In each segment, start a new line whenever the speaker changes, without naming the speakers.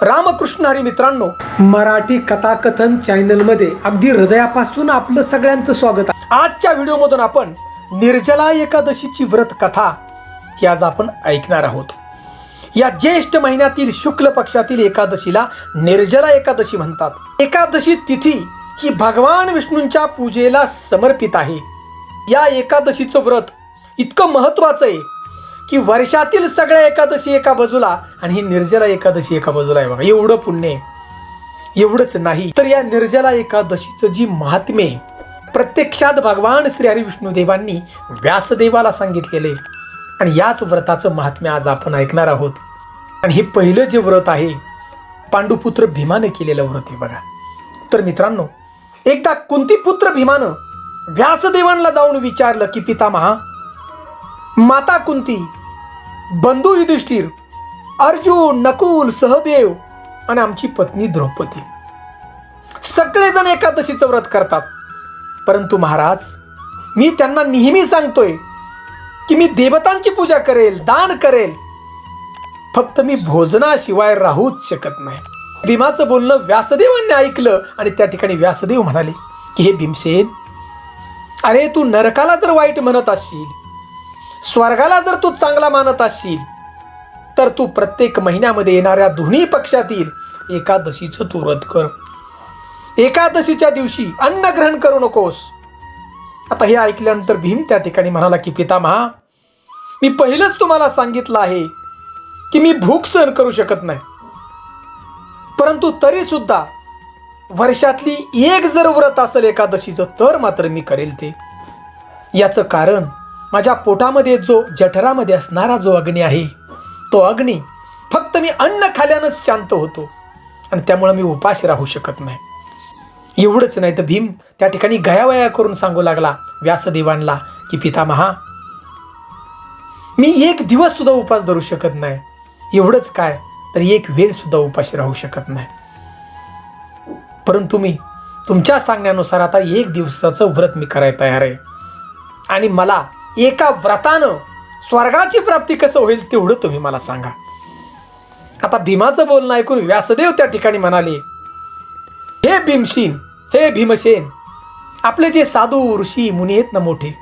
रामकृष्ण हरी मित्रांनो, मराठी कथाकथन चॅनलमध्ये अगदी हृदयापासून आपलं सगळ्यांचं स्वागत आहे. आजच्या व्हिडिओमधून आपण निर्जला एकादशीची व्रत कथा ही आज आपण ऐकणार आहोत. या ज्येष्ठ महिन्यातील शुक्ल पक्षातील एकादशीला निर्जला एकादशी म्हणतात. एकादशी तिथी ही भगवान विष्णूंच्या पूजेला समर्पित आहे. या एकादशीचं व्रत इतकं महत्त्वाचं आहे की वर्षातील सगळ्या एकादशी एका बाजूला आणि ही निर्जला एकादशी एका बाजूला आहे. बघा एवढं पुण्य आहे. एवढंच नाही तर या निर्जला एकादशीचं जी महात्म्य प्रत्यक्षात भगवान श्री हरी विष्णुदेवांनी व्यासदेवाला सांगितलेले आणि याच व्रताचं महात्म्य आज आपण ऐकणार आहोत. आणि हे पहिलं जे व्रत आहे पांडुपुत्र भीमाने केलेलं व्रत आहे. बघा तर मित्रांनो, एकदा कुंतीपुत्र भीमानं व्यासदेवांना जाऊन विचारलं की पितामहा, माता कुंती, बंधू युधिष्ठिर, अर्जुन, नकुल, सहदेव आणि आमची पत्नी द्रौपदी सगळेजण एकादशीचं व्रत करतात. परंतु महाराज, मी त्यांना नेहमी सांगतोय की मी देवतांची पूजा करेल, दान करेल, फक्त मी भोजनाशिवाय राहूच शकत नाही. भीमाचं बोलणं व्यासदेवांनी ऐकलं आणि त्या ठिकाणी व्यासदेव म्हणाले की हे भीमसेन, अरे तू नरकाला जर वाईट म्हणत असशील, स्वर्गाला जर तू चांगला मानत असशील, तर तू प्रत्येक महिन्यामध्ये येणाऱ्या दोन्ही पक्षातील एकादशीचं तू व्रत कर. एकादशीच्या दिवशी अन्न ग्रहण करू नकोस. आता हे ऐकल्यानंतर भीम त्या ठिकाणी म्हणाला की पितामहा, मी पहिलंच तुम्हाला सांगितलं आहे की मी भूक सहन करू शकत नाही, परंतु तरी सुद्धा वर्षातली एक जर व्रत असेल एकादशीचं तर मात्र मी करेल ते. याचं कारण माझ्या पोटामध्ये जो जठरामध्ये असणारा जो अग्नी आहे, तो अग्नी फक्त मी अन्न खाल्यानंच शांत होतो आणि त्यामुळे मी उपाशी राहू शकत नाही. एवढंच नाही तर भीम त्या ठिकाणी गयावया करून सांगू लागला व्यासदेवांना की पितामहा, मी एक दिवस सुद्धा उपास धरू शकत नाही. एवढंच काय तर एक वेळ सुद्धा उपाशी राहू शकत नाही. परंतु मी तुमच्या सांगण्यानुसार आता एक दिवसाचं व्रत मी करायला तयार आहे आणि मला एका व्रतानं स्वर्गाची प्राप्ती कसं होईल तेवढं तुम्ही मला सांगा. आता भीमाचं बोलणं ऐकून व्यासदेव त्या ठिकाणी म्हणाले, हे भीमसेन, हे भीमसेन, आपले जे साधू ऋषी मुनी आहेत ना मोठे,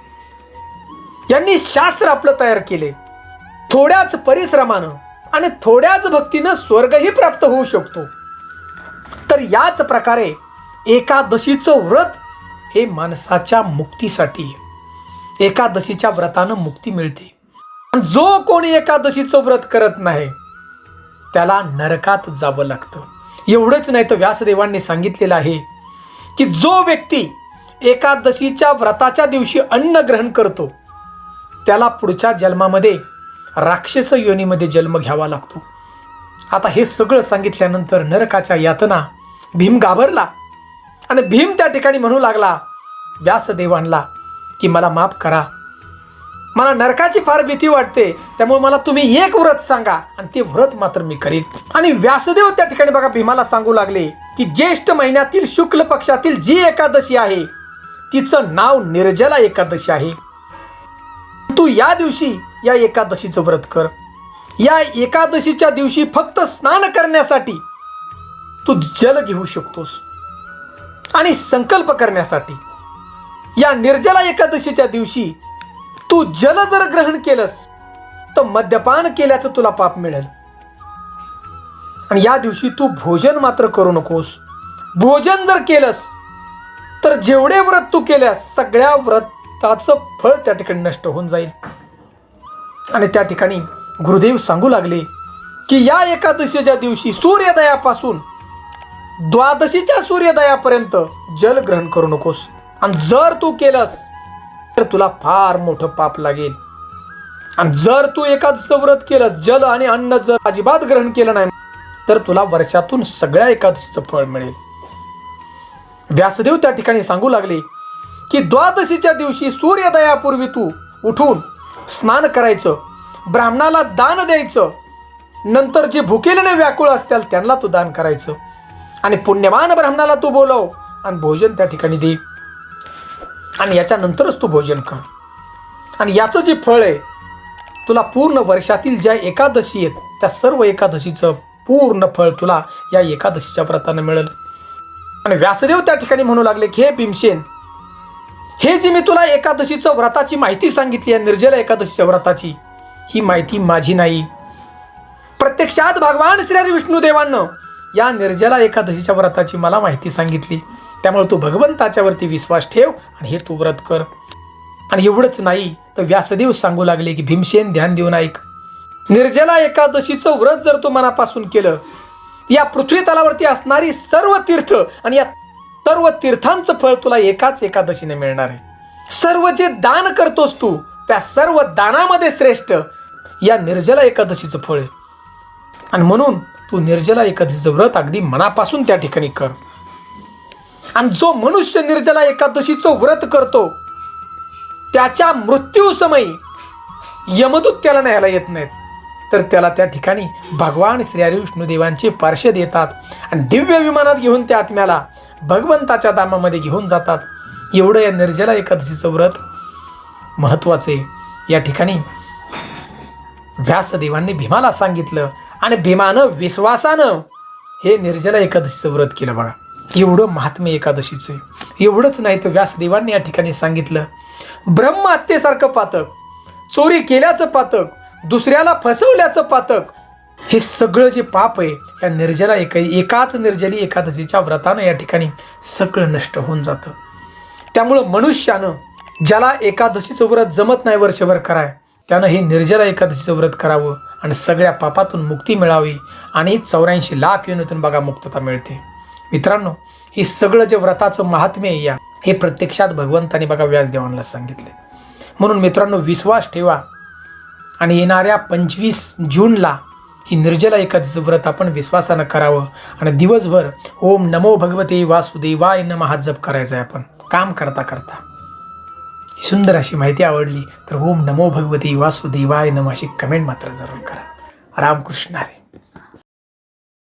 यांनी शास्त्र आपलं तयार केले. थोड्याच परिश्रमानं आणि थोड्याच भक्तीनं स्वर्गही प्राप्त होऊ शकतो. तर याच प्रकारे एकादशीचं व्रत हे माणसाच्या मुक्तीसाठी, एकादशीच्या व्रतानं मुक्ती मिळते. जो कोणी एकादशीचं व्रत करत नाही त्याला नरकात जावं लागतं. एवढंच नाही तर व्यासदेवांनी सांगितलेलं आहे की जो व्यक्ती एकादशीच्या व्रताच्या दिवशी अन्न ग्रहण करतो त्याला पुढच्या जन्मामध्ये राक्षस योनीमध्ये जन्म घ्यावा लागतो. आता हे सगळं सांगितल्यानंतर नरकाच्या यातना भीम घाबरला आणि भीम त्या ठिकाणी म्हणू लागला व्यासदेवांना की मला माफ करा, मला नरकाची फार भीती वाटते, त्यामुळे मला तुम्ही एक व्रत सांगा आणि ते व्रत मात्र मी करेन. आणि व्यासदेव त्या ठिकाणी बघा भीमाला सांगू लागले की ज्येष्ठ महिन्यातील शुक्ल पक्षातील जी एकादशी आहे तिचं नाव निर्जला एकादशी आहे. तू या दिवशी या एकादशीचं व्रत कर. या एकादशीच्या दिवशी फक्त स्नान करण्यासाठी तू जल घेऊ शकतोस आणि संकल्प करण्यासाठी या निर्जला एकादशीच्या दिवशी तू जल जर ग्रहण केलंस तर मद्यपान केल्याचं तुला पाप मिळेल. आणि या दिवशी तू भोजन मात्र करू नकोस. भोजन जर केलंस तर जेवढे व्रत तू केल्यास सगळ्या व्रताचं फळ त्या ठिकाणी नष्ट होऊन जाईल. आणि त्या ठिकाणी गुरुदेव सांगू लागले की या एकादशीच्या दिवशी सूर्योदयापासून द्वादशीच्या सूर्योदयापर्यंत जल ग्रहण करू नकोस. आणि जर तू केलंस तर तुला फार मोठं पाप लागेल. आणि जर तू एकादशीचं व्रत केलंस, जल आणि अन्न जर अजिबात ग्रहण केलं नाही तर तुला वर्षातून सगळ्या एकादशीचं फळ मिळेल. व्यासदेव त्या ठिकाणी सांगू लागले की द्वादशीच्या दिवशी सूर्योदयापूर्वी तू उठून स्नान करायचं, ब्राह्मणाला दान द्यायचं, नंतर जे भुकेलेले व्याकुळ असतील त्यांना तू दान करायचं आणि पुण्यवान ब्राह्मणाला तू बोलव आणि भोजन त्या ठिकाणी दे आणि याच्यानंतरच तू भोजन कर. आणि याचं जे फळ आहे तुला पूर्ण वर्षातील ज्या एकादशी आहेत त्या सर्व एकादशीचं पूर्ण फळ तुला या एकादशीच्या व्रतानं मिळेल. आणि व्यासदेव त्या ठिकाणी म्हणू लागले की हे भीमसेन, हे जी मी तुला एकादशीचं व्रताची माहिती सांगितली आहे, निर्जला एकादशीच्या व्रताची, ही माहिती माझी नाही. प्रत्यक्षात भगवान श्री हरी विष्णुदेवांनं या निर्जला एकादशीच्या व्रताची मला माहिती सांगितली. त्यामुळे तू भगवंताच्या वरती विश्वास ठेव आणि हे तू व्रत कर. आणि एवढंच नाही तर व्यासदेव सांगू लागले की भीमसेन, ध्यान देऊन ऐक. निर्जला एकादशीचं व्रत जर तू मनापासून केलं, या पृथ्वी तलावरती असणारी सर्व तीर्थ आणि या सर्व तीर्थांचं फळ तुला एकाच एकादशीने मिळणार आहे. सर्व जे दान करतोस तू, त्या सर्व दानामध्ये श्रेष्ठ या निर्जला एकादशीचं फळ आहे. आणि म्हणून तू निर्जला एकादशीचं व्रत अगदी मनापासून त्या ठिकाणी कर. आणि जो मनुष्य निर्जला एकादशीचं व्रत करतो, त्याच्या मृत्यूसमयी यमदूत त्याला न्यायला येत नाहीत, तर त्याला त्या ठिकाणी भगवान श्री हरी विष्णुदेवांचे पार्षद येतात आणि दिव्य विमानात घेऊन त्या आत्म्याला भगवंताच्या धामामध्ये घेऊन जातात. एवढं या निर्जला एकादशीचं व्रत महत्त्वाचे या ठिकाणी व्यासदेवांनी भीमाला सांगितलं. आणि भीमानं विश्वासानं हे निर्जला एकादशीचं व्रत केलं. बघा एवढं महात्म्य एकादशीचं. एवढंच नाही तर व्यासदेवांनी या ठिकाणी सांगितलं, ब्रह्महत्येसारखं पातक, चोरी केल्याचं पातक, दुसऱ्याला फसवल्याचं पातक, हे सगळं जे पाप आहे या निर्जला एकाच निर्जली एकादशीच्या व्रतानं या ठिकाणी सगळं नष्ट होऊन जातं. त्यामुळं मनुष्यानं, ज्याला एकादशीचं व्रत जमत नाही वर्षभर कराय, त्यानं हे निर्जला एकादशीचं व्रत करावं आणि सगळ्या पापातून मुक्ती मिळावी. आणि 84 लाख योनीतून बघा मुक्तता मिळते. मित्रांनो, हे सगळं जे व्रताचं महात्म्य आहे या, हे प्रत्यक्षात भगवंताने बघा व्यासदेवांना सांगितले. म्हणून मित्रांनो, विश्वास ठेवा आणि येणाऱ्या 25 जूनला ही निर्जला एकादशीचं व्रत आपण विश्वासानं करावं. आणि दिवसभर ओम नमो भगवते वासुदेवाय नमः हा जप करायचा आहे आपण काम करता करता. सुंदर अशी माहिती आवडली तर ओम नमो भगवते वासुदेवाय नमः अशी कमेंट मात्र जरूर करा. रामकृष्ण हरी.